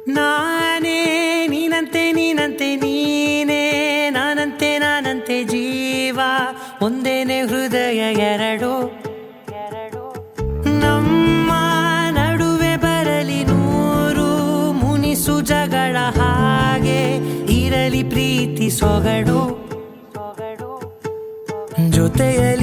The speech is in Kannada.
ನಾನೇ ನೀನಂತೆ ನೀನಂತೆ ನೀನೇ ನಾನಂತೆ ನಾನಂತೆ ಜೀವ ಒಂದೇನೆ ಹೃದಯ ಎರಡು ನಮ್ಮ ನಡುವೆ ಬರಲಿ ನೂರು ಮುನಿಸು ಜಗಳ ಹಾಗೆ ಇರಲಿ ಪ್ರೀತಿ ಸೊಗಡು ಜೊತೆಯಲ್ಲಿ